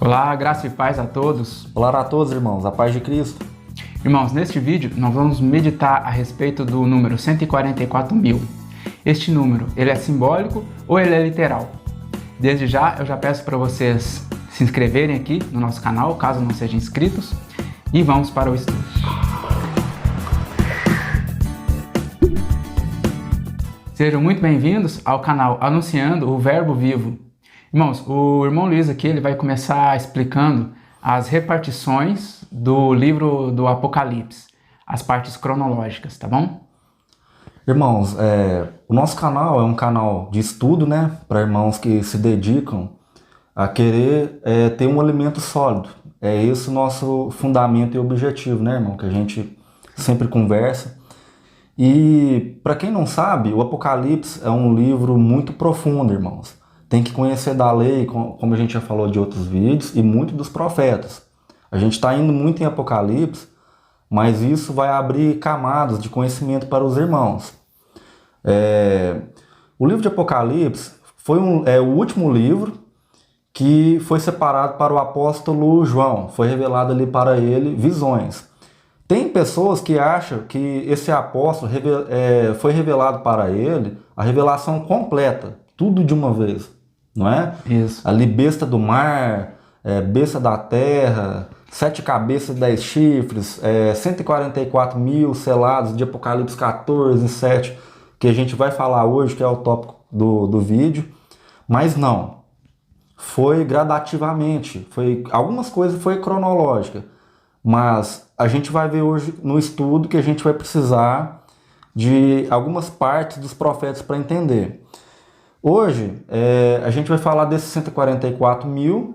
Olá, graça e paz a todos. Olá a todos, irmãos, a paz de Cristo. Irmãos, neste vídeo nós vamos meditar a respeito do número 144.000. Este número, ele é simbólico ou ele é literal? Desde já, eu já peço para vocês se inscreverem aqui no nosso canal, caso não sejam inscritos, e vamos para o estudo. Sejam muito bem-vindos ao canal Anunciando o Verbo Vivo. Irmãos, o irmão Luiz aqui ele vai começar explicando as repartições do livro do Apocalipse, as partes cronológicas, tá bom? Irmãos, o nosso canal é um canal de estudo, né, para irmãos que se dedicam a querer ter um alimento sólido. É esse o nosso fundamento e objetivo, né, irmão, que a gente sempre conversa. E para quem não sabe, o Apocalipse é um livro muito profundo, irmãos. Tem que conhecer da lei, como a gente já falou de outros vídeos, e muito dos profetas. A gente está indo muito em Apocalipse, mas isso vai abrir camadas de conhecimento para os irmãos. O livro de Apocalipse foi o último livro que foi separado para o apóstolo João. Foi revelado ali para ele visões. Tem pessoas que acham que esse apóstolo foi revelado para ele a revelação completa, tudo de uma vez, não é? Isso. Ali besta do mar, besta da terra, 7 cabeças e 10 chifres, 144.000 selados de Apocalipse 14, 7, que a gente vai falar hoje, que é o tópico do vídeo. Mas não, foi gradativamente, algumas coisas foi cronológica, mas a gente vai ver hoje no estudo que a gente vai precisar de algumas partes dos profetas para entender. Hoje a gente vai falar desses 144.000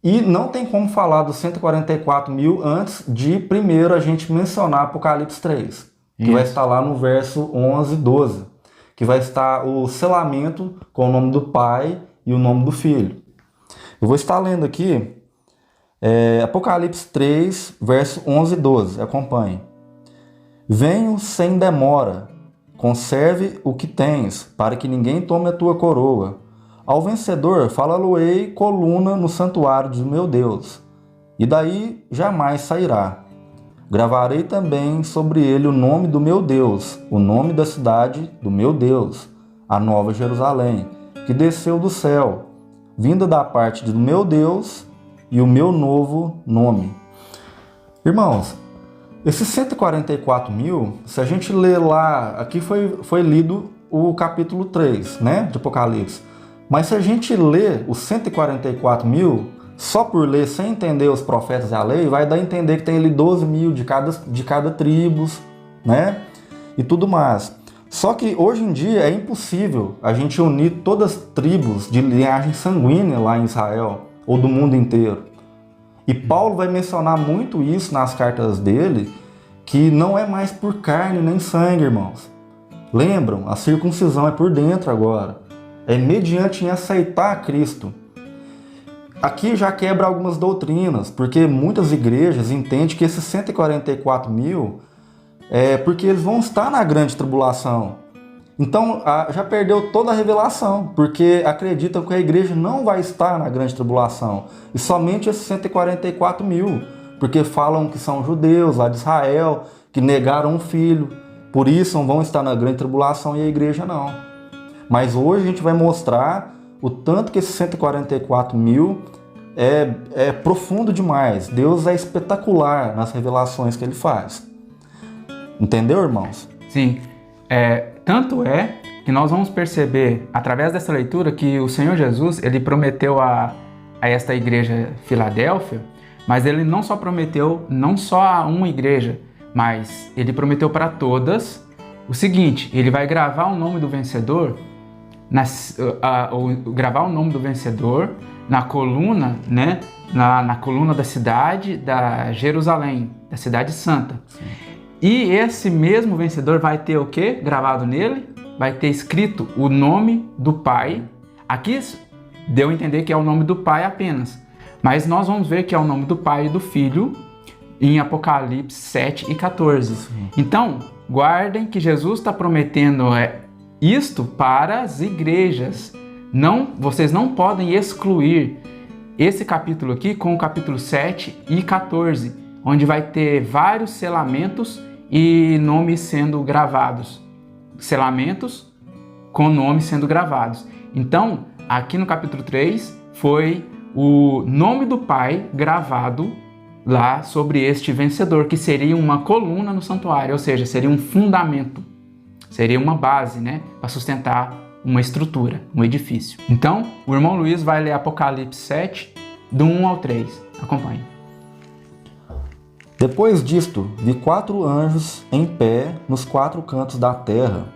e não tem como falar dos 144.000 antes de primeiro a gente mencionar Apocalipse 3, que vai estar lá no verso 11 e 12, que vai estar o selamento com o nome do Pai e o nome do Filho. Eu vou estar lendo aqui Apocalipse 3, verso 11 e 12, acompanhe. Venho sem demora, conserve o que tens, para que ninguém tome a tua coroa. Ao vencedor fala-lo-ei coluna no santuário de meu Deus, e daí jamais sairá. Gravarei também sobre ele o nome do meu Deus, o nome da cidade do meu Deus, a nova Jerusalém, que desceu do céu, vinda da parte do meu Deus, e o meu novo nome. Irmãos, esses 144.000, se a gente ler lá, aqui foi lido o capítulo 3, né, de Apocalipse. Mas se a gente ler os 144.000, só por ler, sem entender os profetas e a lei, vai dar a entender que tem ali 12.000 de cada tribos, né, e tudo mais. Só que hoje em dia é impossível a gente unir todas as tribos de linhagem sanguínea lá em Israel, ou do mundo inteiro. E Paulo vai mencionar muito isso nas cartas dele, que não é mais por carne nem sangue, irmãos. Lembram? A circuncisão é por dentro agora. É mediante em aceitar Cristo. Aqui já quebra algumas doutrinas, porque muitas igrejas entendem que esses 144.000 é porque eles vão estar na grande tribulação. Então já perdeu toda a revelação, porque acreditam que a igreja não vai estar na grande tribulação. E somente esses 144.000, porque falam que são judeus lá de Israel, que negaram um filho, por isso vão estar na grande tribulação e a igreja não. Mas hoje a gente vai mostrar o tanto que esses 144.000 é profundo demais. Deus é espetacular nas revelações que ele faz. Entendeu, irmãos? Sim. Tanto é que nós vamos perceber, através dessa leitura, que o Senhor Jesus, ele prometeu a esta igreja Filadélfia, mas ele não só prometeu, não só a uma igreja, mas ele prometeu para todas o seguinte: ele vai gravar o nome do vencedor, gravar o nome do vencedor na coluna, né, na coluna da cidade da Jerusalém, da cidade santa. Sim. E esse mesmo vencedor vai ter o que gravado nele? Vai ter escrito o nome do Pai. Aqui deu a entender que é o nome do Pai apenas. Mas nós vamos ver que é o nome do Pai e do Filho em Apocalipse 7 e 14. Sim. Então, guardem que Jesus está prometendo isto para as igrejas. Vocês não podem excluir esse capítulo aqui com o capítulo 7 e 14, onde vai ter vários selamentos e nomes sendo gravados. Selamentos com nomes sendo gravados. Então, aqui no capítulo 3, foi o nome do Pai gravado lá sobre este vencedor, que seria uma coluna no santuário, ou seja, seria um fundamento, seria uma base, né, para sustentar uma estrutura, um edifício. Então, o irmão Luiz vai ler Apocalipse 7, do 1 ao 3. Acompanhe. Depois disto, vi 4 anjos em pé nos 4 cantos da terra,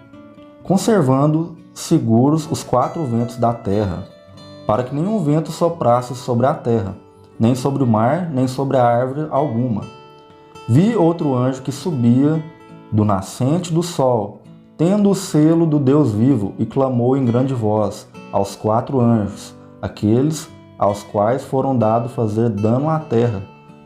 conservando seguros os 4 ventos da terra, para que nenhum vento soprasse sobre a terra, nem sobre o mar, nem sobre a árvore alguma. Vi outro anjo que subia do nascente do sol, tendo o selo do Deus vivo, e clamou em grande voz aos 4 anjos, aqueles aos quais foram dados fazer dano à terra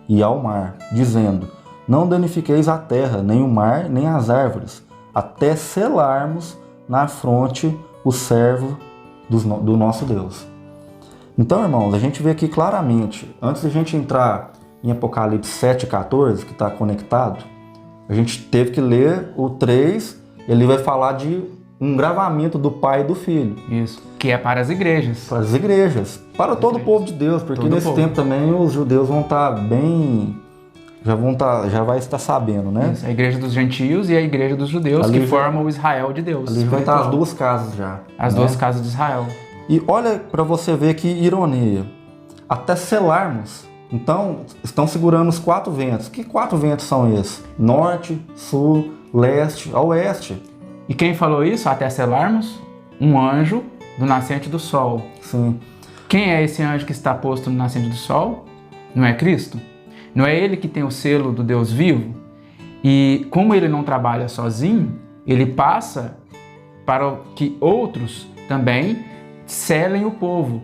e ao mar, dizendo: não danifiqueis a terra, nem o mar, nem as árvores, até selarmos na fronte o servo do nosso Deus. Então, irmãos, a gente vê aqui claramente, antes de a gente entrar em Apocalipse 7 e 14, que está conectado, a gente teve que ler o 3, ele vai falar de um gravamento do Pai e do Filho. Isso, que é para as igrejas. Para as igrejas, para todo o povo de Deus, porque todo nesse tempo também os judeus vão estar bem... Já vai estar sabendo, né? Isso, a igreja dos gentios e a igreja dos judeus, ali que formam o Israel de Deus. Ali vai estar as duas casas já. As duas casas de Israel. E olha para você ver que ironia. Até selarmos. Então, estão segurando os 4 ventos. Que 4 ventos são esses? Norte, sul, leste, oeste. E quem falou isso? Até selarmos? Um anjo do nascente do sol. Sim. Quem é esse anjo que está posto no nascente do sol? Não é Cristo? Não é ele que tem o selo do Deus vivo? E como ele não trabalha sozinho, ele passa para que outros também selem o povo.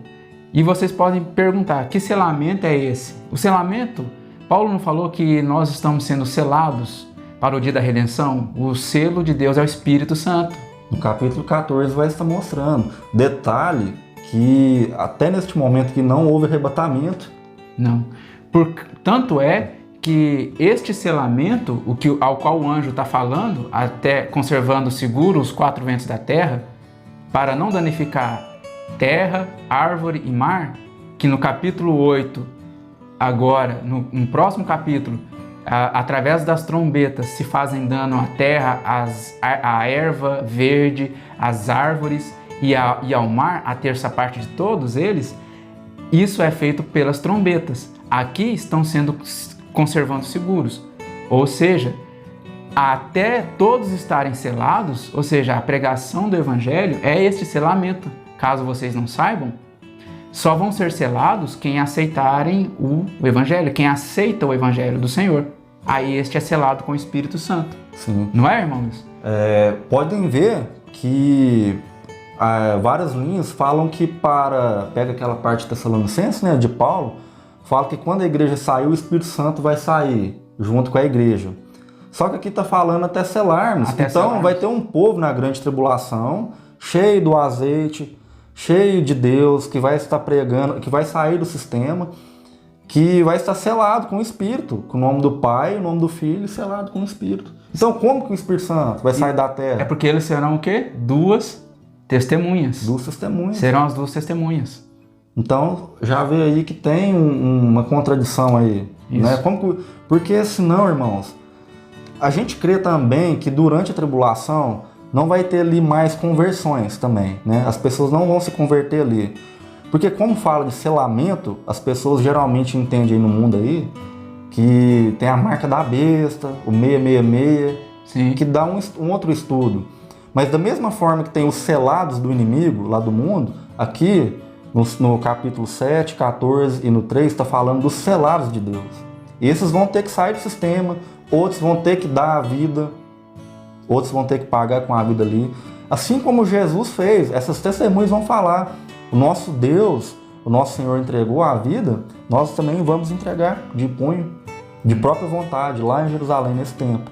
E vocês podem perguntar, que selamento é esse? O selamento, Paulo não falou que nós estamos sendo selados para o dia da redenção? O selo de Deus é o Espírito Santo. No capítulo 14 vai estar mostrando. Detalhe que até neste momento que não houve arrebatamento. Não. Tanto é que este selamento, ao qual o anjo está falando, até conservando seguro os 4 ventos da terra, para não danificar terra, árvore e mar, que no capítulo 8, agora, no próximo capítulo, através das trombetas se fazem dano à terra, à erva verde, às árvores e ao mar, a terça parte de todos eles, isso é feito pelas trombetas. Aqui estão sendo conservando seguros, ou seja, até todos estarem selados, ou seja, a pregação do Evangelho é este selamento. Caso vocês não saibam, só vão ser selados quem aceitarem o Evangelho, quem aceita o Evangelho do Senhor. Aí este é selado com o Espírito Santo. Sim. Não é, irmãos? Podem ver que várias linhas falam que pega aquela parte de Tessalonicenses, né, de Paulo, fala que quando a igreja sair, o Espírito Santo vai sair junto com a igreja. Só que aqui está falando até selarmos. Então vai ter um povo na grande tribulação, cheio do azeite, cheio de Deus, que vai estar pregando, que vai sair do sistema, que vai estar selado com o Espírito, com o nome do Pai, o nome do Filho, selado com o Espírito. Então como que o Espírito Santo vai sair da terra? É porque eles serão o quê? 2 testemunhas. 2 testemunhas. Serão as 2 testemunhas. Então, já vê aí que tem uma contradição aí. Né? Porque senão, irmãos, a gente crê também que durante a tribulação não vai ter ali mais conversões também. Né? As pessoas não vão se converter ali. Porque como fala de selamento, as pessoas geralmente entendem aí no mundo aí que tem a marca da besta, o 666, Sim. que dá um outro estudo. Mas da mesma forma que tem os selados do inimigo lá do mundo, aqui no capítulo 7, 14 e no 3 está falando dos selados de Deus. Esses vão ter que sair do sistema, outros vão ter que dar a vida, outros vão ter que pagar com a vida ali. Assim como Jesus fez, essas testemunhas vão falar, o nosso Deus, o nosso Senhor entregou a vida, nós também vamos entregar de punho, de própria vontade, lá em Jerusalém nesse tempo.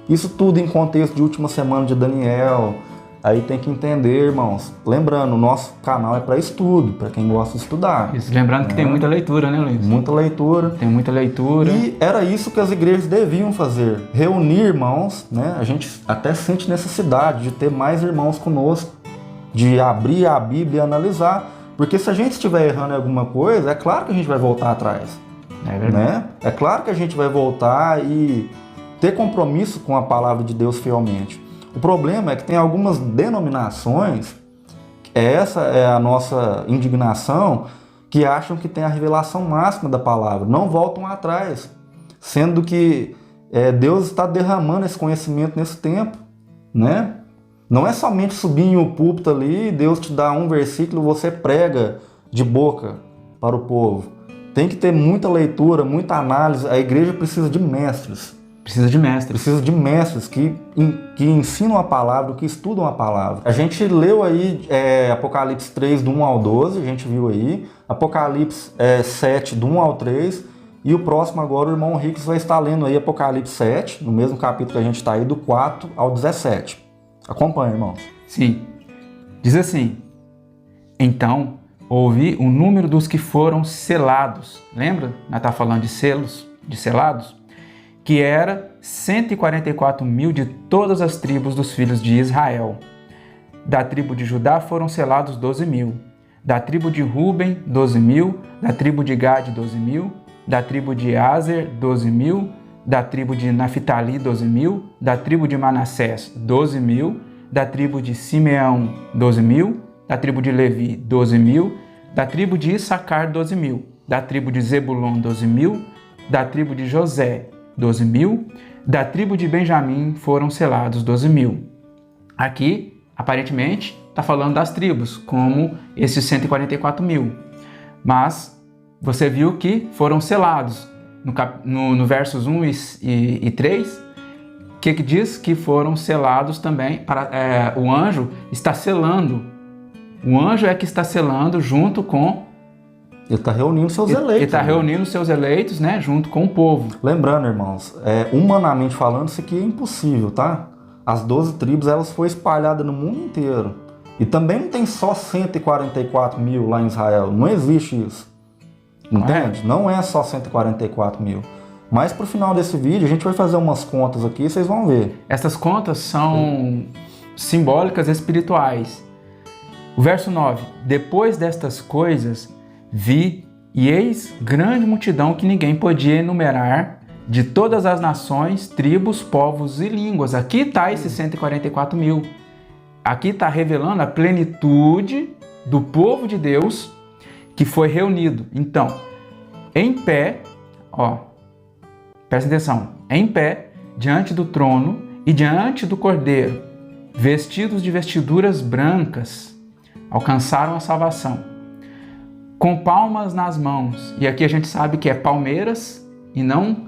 Isso tudo em contexto de última semana de Daniel, Aí tem que entender, irmãos. Lembrando, o nosso canal é para estudo, para quem gosta de estudar. Isso, lembrando que tem muita leitura, né, Luiz? Muita leitura. Tem muita leitura. E era isso que as igrejas deviam fazer. Reunir irmãos, né? A gente até sente necessidade de ter mais irmãos conosco, de abrir a Bíblia e analisar. Porque se a gente estiver errando em alguma coisa, é claro que a gente vai voltar atrás. É verdade. Né? É claro que a gente vai voltar e ter compromisso com a palavra de Deus fielmente. O problema é que tem algumas denominações, essa é a nossa indignação, que acham que tem a revelação máxima da palavra, não voltam atrás, sendo que Deus está derramando esse conhecimento nesse tempo, né? Não é somente subir em um púlpito ali, Deus te dá um versículo, você prega de boca para o povo. Tem que ter muita leitura, muita análise. A igreja precisa de mestres. Precisa de mestres. Precisa de mestres que ensinam a palavra, que estudam a palavra. A gente leu aí Apocalipse 3, do 1 ao 12, a gente viu aí. Apocalipse 7, do 1 ao 3. E o próximo agora, o irmão Ricks vai estar lendo aí Apocalipse 7, no mesmo capítulo que a gente está aí, do 4 ao 17. Acompanha, irmãos. Sim. Diz assim: então ouvi o número dos que foram selados. Lembra? Nós estamos falando de selos, de selados? Que era 144 mil de todas as tribos dos filhos de Israel. Da tribo de Judá foram selados 12 mil. Da tribo de Ruben, 12 mil. Da tribo de Gade, 12 mil. Da tribo de Aser, 12 mil. Da tribo de Naphtali, 12 mil. Da tribo de Manassés, 12 mil. Da tribo de Simeão, 12 mil. Da tribo de Levi, 12 mil. Da tribo de Issacar, 12 mil. Da tribo de Zebulon, 12 mil. Da tribo de José, 12 mil. Da tribo de Benjamim foram selados 12 mil. Aqui, aparentemente, está falando das tribos, como esses 144 mil. Mas você viu que foram selados. No versos 1 e 3, o que diz? Que foram selados também. O anjo está selando. O anjo é que está selando junto com... Ele está reunindo seus eleitos. Ele está reunindo seus eleitos, né, junto com o povo. Lembrando, irmãos, humanamente falando, isso aqui é impossível, tá? As 12 tribos, elas foram espalhadas no mundo inteiro. E também não tem só 144 mil lá em Israel. Não existe isso. Entende? Não é só 144 mil. Mas pro final desse vídeo, a gente vai fazer umas contas aqui e vocês vão ver. Essas contas são simbólicas espirituais. O verso 9. Depois destas coisas, vi e eis grande multidão que ninguém podia enumerar, de todas as nações, tribos, povos e línguas. Aqui está esses 144 mil. Aqui está revelando a plenitude do povo de Deus que foi reunido. Então, em pé, presta atenção, em pé, diante do trono e diante do Cordeiro, vestidos de vestiduras brancas, alcançaram a salvação, com palmas nas mãos. E aqui a gente sabe que é palmeiras e não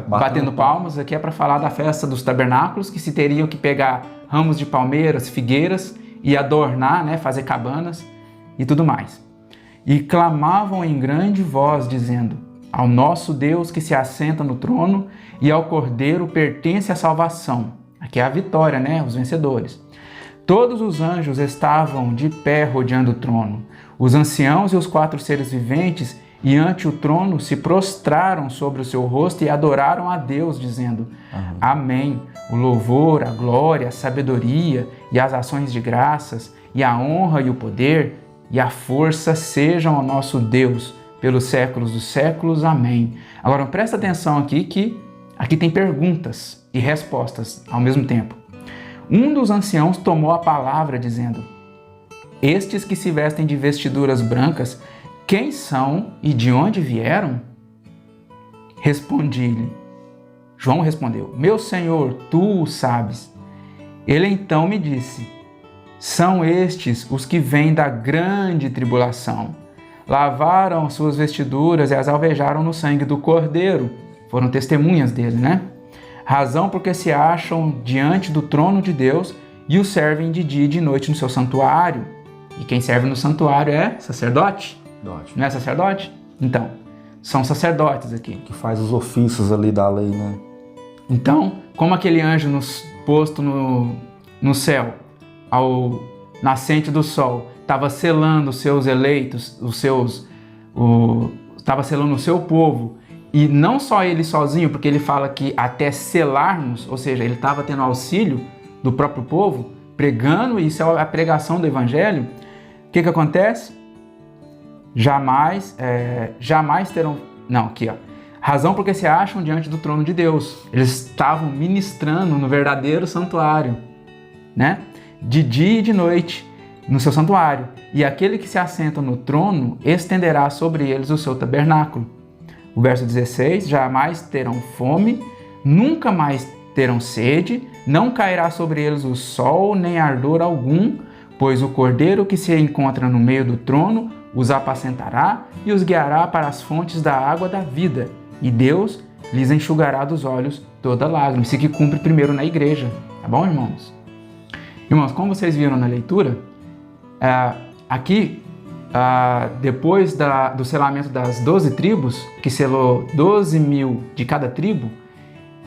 batendo palmas. Aqui é para falar da festa dos tabernáculos, que se teriam que pegar ramos de palmeiras, figueiras e adornar, né, fazer cabanas e tudo mais. E clamavam em grande voz, dizendo: ao nosso Deus que se assenta no trono e ao Cordeiro pertence a salvação. Aqui é a vitória, né? Os vencedores. Todos os anjos estavam de pé rodeando o trono. Os anciãos e os 4 seres viventes, e ante o trono, se prostraram sobre o seu rosto e adoraram a Deus, dizendo: Amém. O louvor, a glória, a sabedoria e as ações de graças, e a honra e o poder e a força sejam ao nosso Deus pelos séculos dos séculos. Amém. Agora presta atenção aqui que aqui tem perguntas e respostas ao mesmo tempo. Um dos anciãos tomou a palavra dizendo: estes que se vestem de vestiduras brancas, quem são e de onde vieram? Respondi-lhe. João respondeu: meu Senhor, tu o sabes. Ele então me disse: são estes os que vêm da grande tribulação. Lavaram suas vestiduras e as alvejaram no sangue do Cordeiro. Foram testemunhas dele, né? Razão porque se acham diante do trono de Deus e o servem de dia e de noite no seu santuário. E quem serve no santuário é sacerdote. Não é sacerdote? Então, são sacerdotes aqui. Que faz os ofícios ali da lei, né? Então, como aquele anjo posto no céu ao nascente do sol, estava selando os seus eleitos, estava selando o seu povo, e não só ele sozinho, porque ele fala que até selarmos, ou seja, ele estava tendo auxílio do próprio povo, pregando, isso é a pregação do evangelho. O que acontece? Jamais terão... Não, aqui ó. Razão porque se acham diante do trono de Deus. Eles estavam ministrando no verdadeiro santuário, né? De dia e de noite, no seu santuário. E aquele que se assenta no trono estenderá sobre eles o seu tabernáculo. O verso 16, jamais terão fome, nunca mais terão sede, não cairá sobre eles o sol, nem ardor algum, pois o cordeiro que se encontra no meio do trono os apacentará e os guiará para as fontes da água da vida, e Deus lhes enxugará dos olhos toda lágrima. Isso que cumpre primeiro na igreja, tá bom, irmãos? Irmãos, como vocês viram na leitura, aqui, depois do selamento das 12 tribos, que selou 12 mil de cada tribo,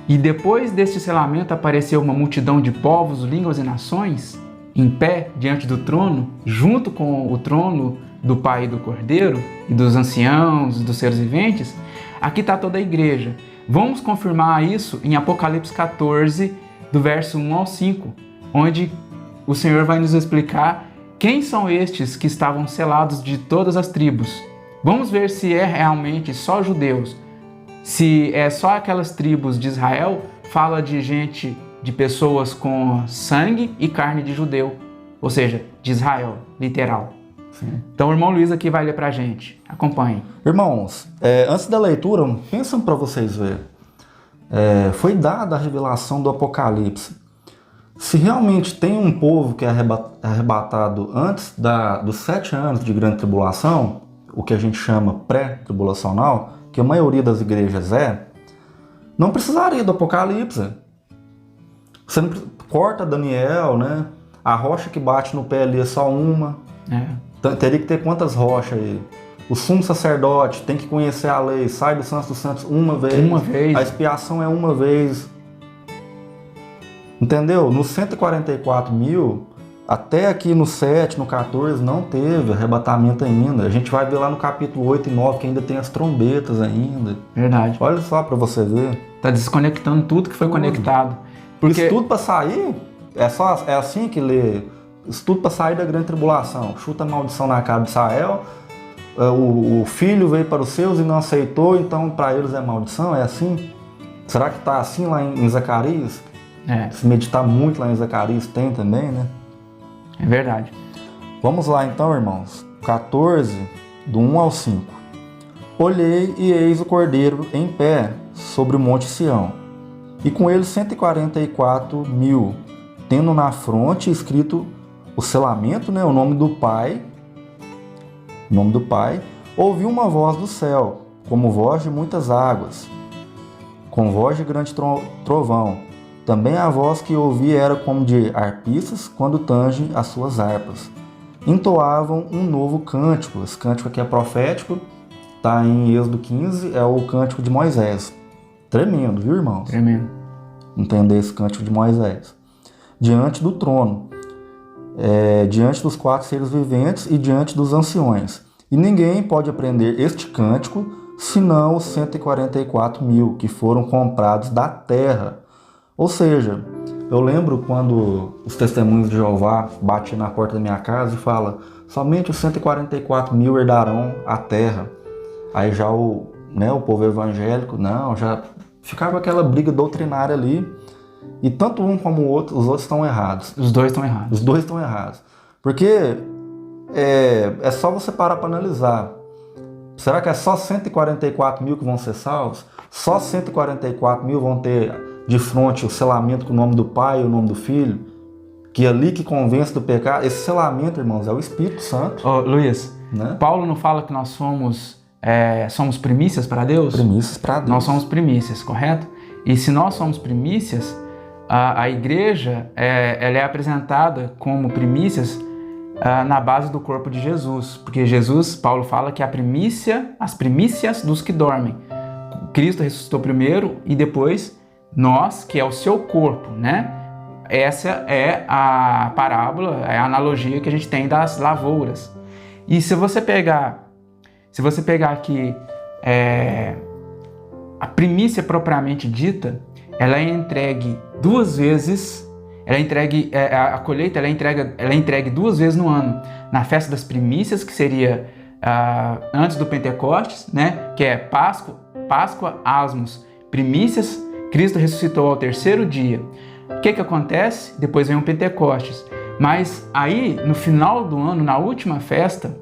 e depois deste selamento apareceu uma multidão de povos, línguas e nações em pé diante do trono, junto com o trono do Pai e do Cordeiro, e dos anciãos, dos seres viventes. Aqui está toda a igreja. Vamos confirmar isso em Apocalipse 14, do verso 1 ao 5, onde o Senhor vai nos explicar quem são estes que estavam selados de todas as tribos. Vamos ver se é realmente só judeus, se é só aquelas tribos de Israel. Fala de gente, de pessoas com sangue e carne de judeu, ou seja, de Israel, literal. Sim. Então o irmão Luiz aqui vai ler pra gente. Acompanhe. Irmãos, antes da leitura, pensam para vocês verem. Foi dada a revelação do Apocalipse. Se realmente tem um povo que é arrebatado antes dos 7 anos de grande tribulação, o que a gente chama pré-tribulacional, que a maioria das igrejas não precisaria do Apocalipse. Você não corta Daniel, né? A rocha que bate no pé ali é só uma. Teria que ter quantas rochas aí? O sumo sacerdote tem que conhecer a lei, sai do Santo dos Santos uma vez. A expiação é uma vez. Entendeu? Nos 144 mil, até aqui no 7, no 14, não teve arrebatamento ainda. A gente vai ver lá no capítulo 8 e 9 que ainda tem as trombetas ainda. Verdade. Olha só para você ver. Tá desconectando tudo que foi conectado. Porque... Isso tudo para sair, é assim que lê. Isso tudo para sair da grande tribulação. Chuta a maldição na cara de Israel. O filho veio para os seus e não aceitou, então para eles é maldição? É assim? Será que está assim lá em Zacarias? Se meditar muito lá em Zacarias, tem também, né? É verdade. Vamos lá então, irmãos. 14, do 1 ao 5. Olhei e eis o Cordeiro em pé sobre o monte Sião, e com ele 144 mil, tendo na fronte escrito o selamento, né, o nome do Pai. Ouvi uma voz do céu, como voz de muitas águas, com voz de grande trovão. Também a voz que ouvi era como de arpistas quando tangem as suas harpas. Entoavam um novo cântico. Esse cântico aqui é profético, está em Êxodo 15, é o cântico de Moisés. Tremendo, viu, irmãos? Tremendo. Entender esse cântico de Moisés. Diante do trono, diante dos 4 seres viventes e diante dos anciões. E ninguém pode aprender este cântico, senão os 144 mil que foram comprados da terra. Ou seja, eu lembro quando os testemunhos de Jeová batem na porta da minha casa e falam: somente os 144 mil herdarão a terra. Aí já o povo evangélico, já ficava aquela briga doutrinária ali. E tanto um como o outro, os outros estão errados. Os dois estão errados. Porque é só você parar para analisar. Será que é só 144 mil que vão ser salvos? Só 144 mil vão ter de frente o selamento com o nome do Pai e o nome do Filho? Que é ali que convence do pecado. Esse selamento, irmãos, é o Espírito Santo. Luiz, né? Paulo não fala que nós somos primícias para Deus? Primícias para Deus. Nós somos primícias, correto? E se nós somos primícias, a igreja ela é apresentada como primícias na base do corpo de Jesus. Porque Jesus, Paulo fala que as primícias dos que dormem. Cristo ressuscitou primeiro e depois nós, que é o seu corpo, né? essa é a parábola, é a analogia que a gente tem das lavouras. E se você pegar aqui a primícia propriamente dita, ela é entregue 2 vezes, a colheita ela é entregue 2 vezes no ano. Na festa das primícias, que seria antes do Pentecostes, né, que é Páscoa, Asmos, primícias, Cristo ressuscitou ao 3º dia. O que acontece? Depois vem o Pentecostes. Mas aí, no final do ano, na última festa,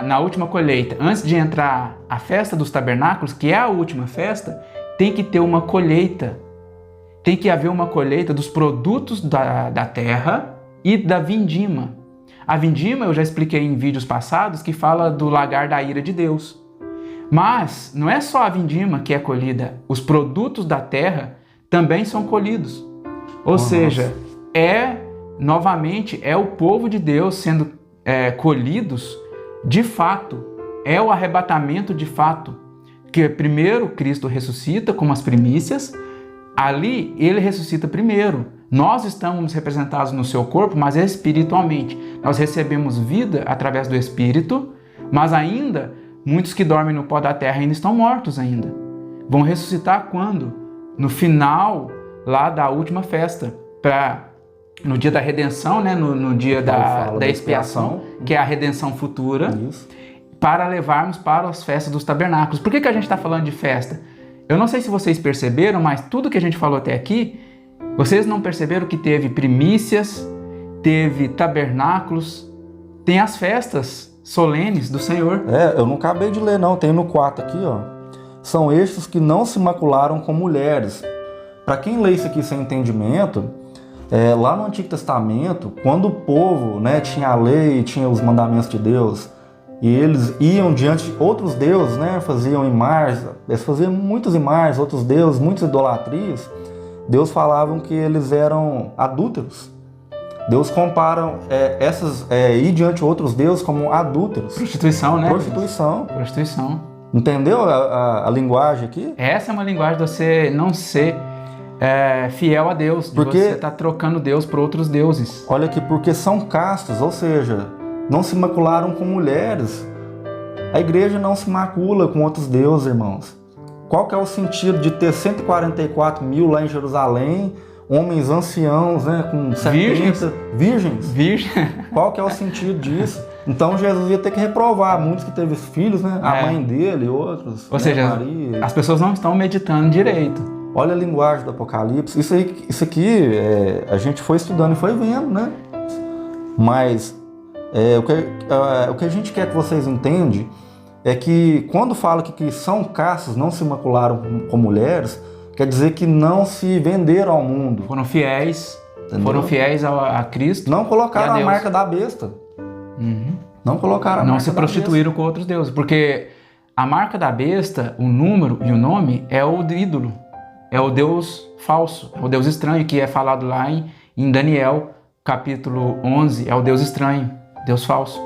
na última colheita, antes de entrar a festa dos tabernáculos, que é a última festa, tem que ter uma colheita. Tem que haver uma colheita dos produtos da terra e da vindima. A vindima, eu já expliquei em vídeos passados, que fala do lagar da ira de Deus. Mas não é só a vindima que é colhida, os produtos da terra também são colhidos. Ou seja, novamente, é o povo de Deus sendo colhidos de fato. É o arrebatamento de fato. Que primeiro Cristo ressuscita como as primícias, ali ele ressuscita primeiro. Nós estamos representados no seu corpo, mas espiritualmente. Nós recebemos vida através do Espírito, mas ainda muitos que dormem no pó da terra ainda estão mortos ainda. Vão ressuscitar quando? No final lá da última festa, no dia da redenção, né? no dia da expiação, que é a redenção futura. Isso. Para levarmos para as festas dos tabernáculos. Por que a gente está falando de festa? Eu não sei se vocês perceberam, mas tudo que a gente falou até aqui, vocês não perceberam que teve primícias, teve tabernáculos, tem as festas solenes do Senhor. Eu não acabei de ler não, tem no 4 aqui, ó. São estes que não se macularam com mulheres. Para quem lê isso aqui sem entendimento, lá no Antigo Testamento, quando o povo, né, tinha a lei, tinha os mandamentos de Deus, e eles iam diante de outros deuses, né, faziam imagens, eles faziam muitas imagens, outros deuses, muitas idolatrias, Deus falavam que eles eram adúlteros. Deus compara ir diante de outros deuses como adúlteros. Prostituição, né? Prostituição. Entendeu a linguagem aqui? Essa é uma linguagem de você não ser fiel a Deus, de você estar trocando Deus por outros deuses. Olha aqui, porque são castos, ou seja, não se macularam com mulheres. A igreja não se macula com outros deuses, irmãos. Qual que é o sentido de ter 144 mil lá em Jerusalém, homens anciãos, né, com 70... Virgens? Qual que é o sentido disso? Então Jesus ia ter que reprovar muitos que teve filhos, né? A mãe dele, outros. Ou seja, Maria. As pessoas não estão meditando direito. Olha a linguagem do Apocalipse. Isso aqui a gente foi estudando e foi vendo, né? Mas o que a gente quer que vocês entendam é que quando fala que são castos, não se macularam com mulheres, quer dizer que não se venderam ao mundo. Foram fiéis. Entendeu? Foram fiéis a Cristo. Não colocaram a marca da besta. Uhum. Não colocaram a marca da besta. Não se prostituíram com outros deuses. Porque a marca da besta, o número e o nome é o ídolo. É o Deus falso. É o Deus estranho que é falado lá em Daniel, capítulo 11. É o Deus estranho. Deus falso.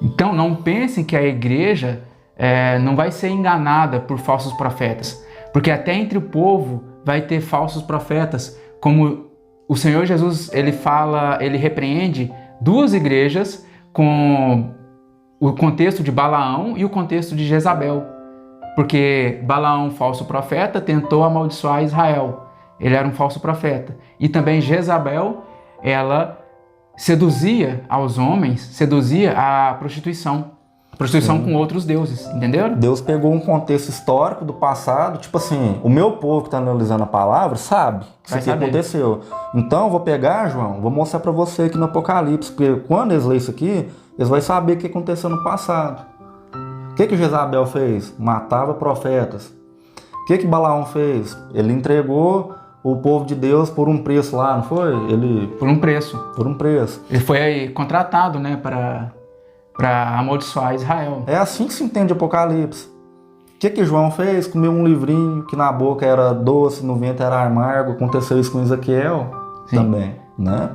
Então não pensem que a igreja não vai ser enganada por falsos profetas. Porque até entre o povo vai ter falsos profetas. Como o Senhor Jesus, ele repreende 2 igrejas com o contexto de Balaão e o contexto de Jezabel. Porque Balaão, falso profeta, tentou amaldiçoar Israel. Ele era um falso profeta. E também Jezabel, ela seduzia aos homens, seduzia a prostituição. Prostituição com outros deuses, entenderam? Deus pegou um contexto histórico do passado, tipo assim, o meu povo que está analisando a palavra sabe que isso aqui aconteceu. Então eu vou pegar, João, vou mostrar para você aqui no Apocalipse, porque quando eles lerem isso aqui, eles vão saber o que aconteceu no passado. O que Jezabel fez? Matava profetas. O que Balaão fez? Ele entregou o povo de Deus por um preço lá, não foi? Por um preço. Por um preço. Ele foi contratado, né, para amaldiçoar Israel. É assim que se entende Apocalipse. O que João fez? Comeu um livrinho que na boca era doce, no ventre era amargo. Aconteceu isso com Ezequiel também, né?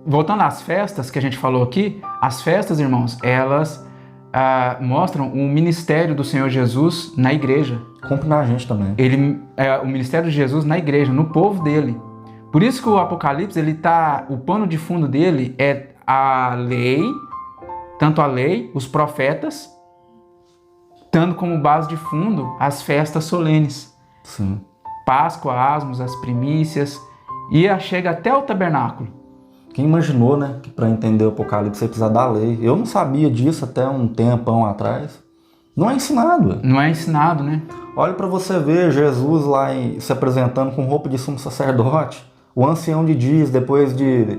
Voltando às festas que a gente falou aqui, as festas, irmãos, elas mostram o ministério do Senhor Jesus na igreja. Cumpre na gente também. O ministério de Jesus na igreja, no povo dele. Por isso que o Apocalipse, o pano de fundo dele é a lei, tanto a lei, os profetas, tendo como base de fundo as festas solenes. Sim. Páscoa, asmos, as primícias, e chega até o tabernáculo. Quem imaginou, né, que para entender o Apocalipse você precisa da lei? Eu não sabia disso até um tempão atrás. Não é ensinado. Não é ensinado, né? Olha para você ver Jesus lá se apresentando com roupa de sumo sacerdote. O ancião de dias, depois de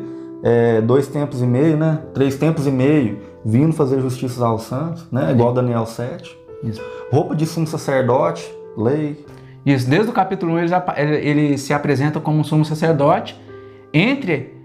2 tempos e meio, né? 3 tempos e meio, vindo fazer justiça aos santos, né? Igual Daniel 7. Isso. Roupa de sumo sacerdote, lei. Isso, desde o capítulo 1 ele se apresenta como um sumo sacerdote entre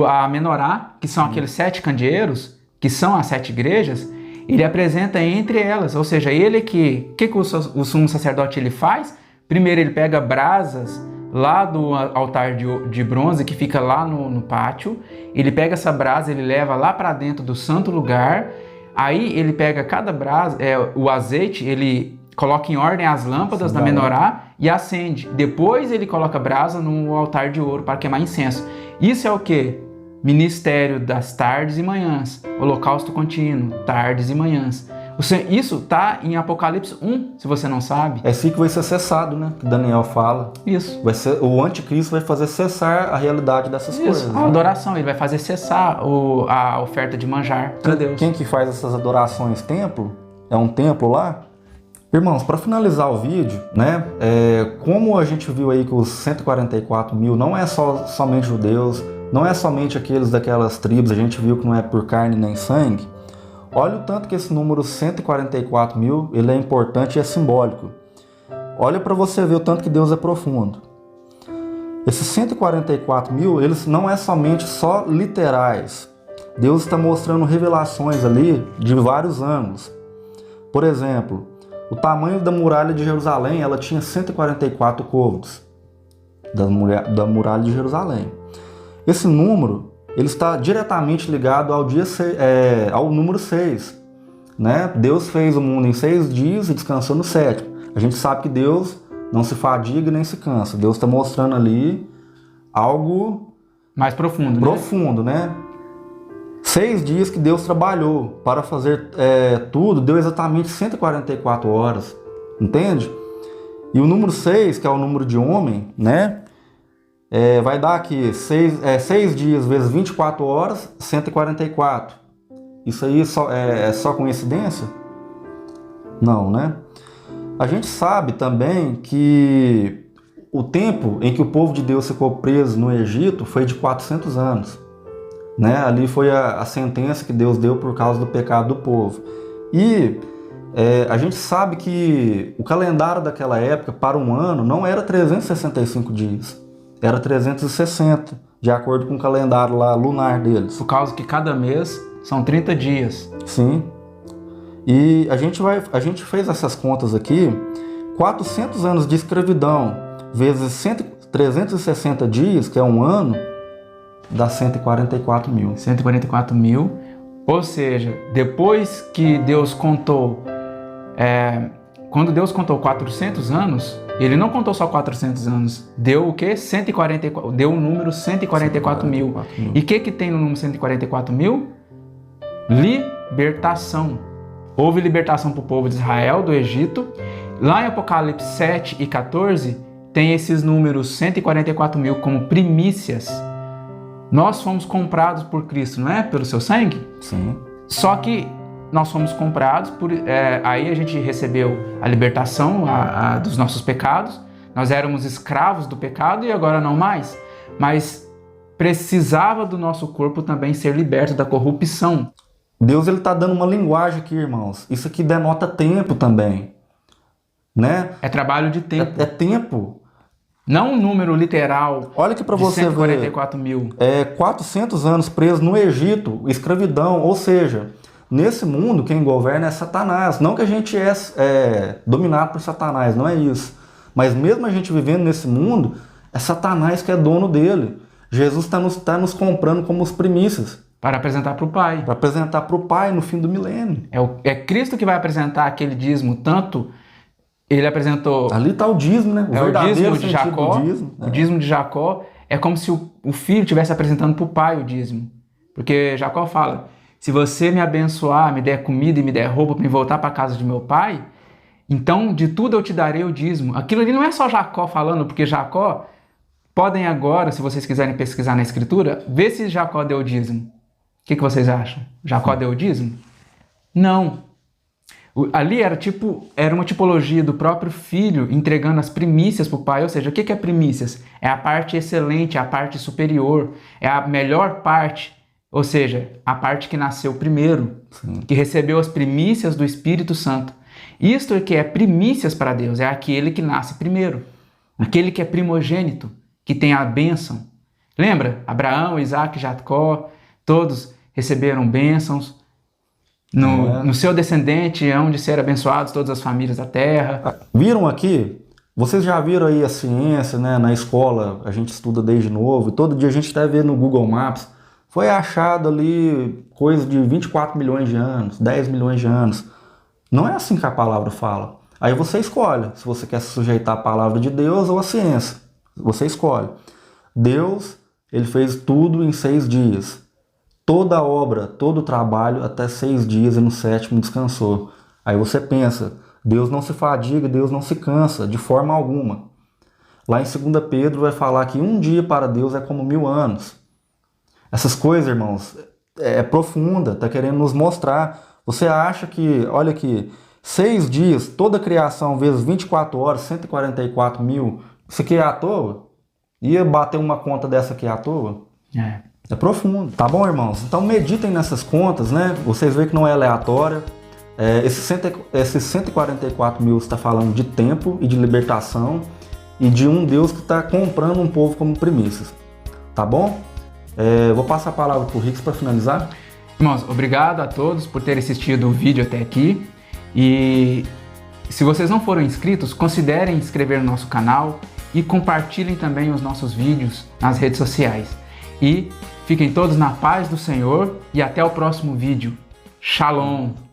a menorá, que são aqueles 7 candeeiros, que são as 7 igrejas, ele apresenta entre elas, ou seja, o que o sumo sacerdote ele faz? Primeiro ele pega brasas lá do altar de bronze que fica lá no pátio, ele pega essa brasa, ele leva lá para dentro do santo lugar, aí ele pega cada brasa, o azeite, ele coloca em ordem as lâmpadas da menorá e acende. Depois ele coloca brasa no altar de ouro para queimar incenso. Isso é o que? Ministério das tardes e manhãs. Holocausto contínuo, tardes e manhãs. Isso está em Apocalipse 1, se você não sabe. É assim que vai ser cessado, né? Que Daniel fala. Isso. O anticristo vai fazer cessar a realidade dessas coisas. A adoração, ele vai fazer cessar a oferta de manjar para Deus. Quem que faz essas adorações? Templo? É um templo lá? Irmãos, para finalizar o vídeo, né, como a gente viu aí que os 144 mil não é somente judeus, não é somente aqueles daquelas tribos, a gente viu que não é por carne nem sangue, olha o tanto que esse número 144 mil, ele é importante e é simbólico. Olha para você ver o tanto que Deus é profundo. Esses 144 mil, eles não é somente só literais. Deus está mostrando revelações ali de vários ângulos. Por exemplo, o tamanho da muralha de Jerusalém, ela tinha 144 côvados da muralha de Jerusalém. Esse número, ele está diretamente ligado ao número 6. Né? Deus fez o mundo em 6 dias e descansou no 7º. A gente sabe que Deus não se fadiga nem se cansa. Deus está mostrando ali algo mais profundo. Profundo, né? 6 dias que Deus trabalhou para fazer tudo, deu exatamente 144 horas, entende? E o número 6, que é o número de homem, né? Vai dar aqui 6 dias vezes 24 horas, 144. Isso aí é só coincidência? Não, né? A gente sabe também que o tempo em que o povo de Deus ficou preso no Egito foi de 400 anos. Né? Ali foi a sentença que Deus deu por causa do pecado do povo. E a gente sabe que o calendário daquela época para um ano não era 365 dias, era 360, de acordo com o calendário lá lunar deles. Por causa que cada mês são 30 dias. Sim. E a gente fez essas contas aqui, 400 anos de escravidão vezes 360 dias, que é um ano, dá 144 mil. 144 mil. Ou seja, depois que Deus contou, quando Deus contou 400 anos, ele não contou só 400 anos, deu o quê? Deu o número 144 mil. E o que tem no número 144 mil? Libertação. Houve libertação para o povo de Israel do Egito. Lá em Apocalipse 7 e 14, tem esses números 144 mil como primícias. Nós fomos comprados por Cristo, não é? Pelo seu sangue? Sim. Só que nós fomos comprados, aí a gente recebeu a libertação dos nossos pecados. Nós éramos escravos do pecado e agora não mais. Mas precisava do nosso corpo também ser liberto da corrupção. Deus está dando uma linguagem aqui, irmãos. Isso aqui denota tempo também. Né? É trabalho de tempo. É tempo. Não um número literal. Olha aqui para você 144 mil. 400 anos preso no Egito, escravidão. Ou seja, nesse mundo quem governa é Satanás. Não que a gente é dominado por Satanás, não é isso. Mas mesmo a gente vivendo nesse mundo, é Satanás que é dono dele. Jesus está nos comprando como os primícias. Para apresentar para o Pai. Para apresentar para o Pai no fim do milênio. É Cristo que vai apresentar aquele dízimo, tanto ele apresentou... Ali está o dízimo, né? O dízimo de Jacó. O dízimo de Jacó é como se o filho estivesse apresentando para o pai o dízimo. Porque Jacó fala, se você me abençoar, me der comida e me der roupa para me voltar para a casa de meu pai, então de tudo eu te darei o dízimo. Aquilo ali não é só Jacó falando, porque Jacó, podem agora, se vocês quiserem pesquisar na escritura, ver se Jacó deu o dízimo. O que vocês acham? Jacó deu o dízimo? Não. Ali era uma tipologia do próprio filho entregando as primícias para o pai. Ou seja, o que é primícias? É a parte excelente, a parte superior, é a melhor parte. Ou seja, a parte que nasceu primeiro, que recebeu as primícias do Espírito Santo. Isto é que é primícias para Deus, é aquele que nasce primeiro, aquele que é primogênito, que tem a bênção. Lembra? Abraão, Isaac, Jacó, todos receberam bênçãos. No seu descendente hão de ser abençoados todas as famílias da terra. Viram aqui? Vocês já viram aí a ciência, né? Na escola a gente estuda desde novo, e todo dia a gente até vê no Google Maps. Foi achado ali coisa de 24 milhões de anos, 10 milhões de anos. Não é assim que a palavra fala. Aí você escolhe se você quer se sujeitar à palavra de Deus ou à ciência. Você escolhe. Deus, ele fez tudo em 6 dias. Toda a obra, todo o trabalho, até 6 dias e no 7º descansou. Aí você pensa, Deus não se fadiga, Deus não se cansa, de forma alguma. Lá em 2 Pedro vai falar que um dia para Deus é como 1000 anos. Essas coisas, irmãos, é profunda, está querendo nos mostrar. Você acha que, olha aqui, 6 dias, toda a criação vezes 24 horas, 144 mil, isso aqui é à toa? Ia bater uma conta dessa aqui à toa? É profundo, tá bom, irmãos? Então meditem nessas contas, né? Vocês veem que não é aleatória. Esses 144 mil está falando de tempo e de libertação e de um Deus que está comprando um povo como primícias, tá bom? Vou passar a palavra para o Rix para finalizar. Irmãos, obrigado a todos por terem assistido o vídeo até aqui. E se vocês não foram inscritos, considerem inscrever no nosso canal e compartilhem também os nossos vídeos nas redes sociais. E fiquem todos na paz do Senhor e até o próximo vídeo. Shalom!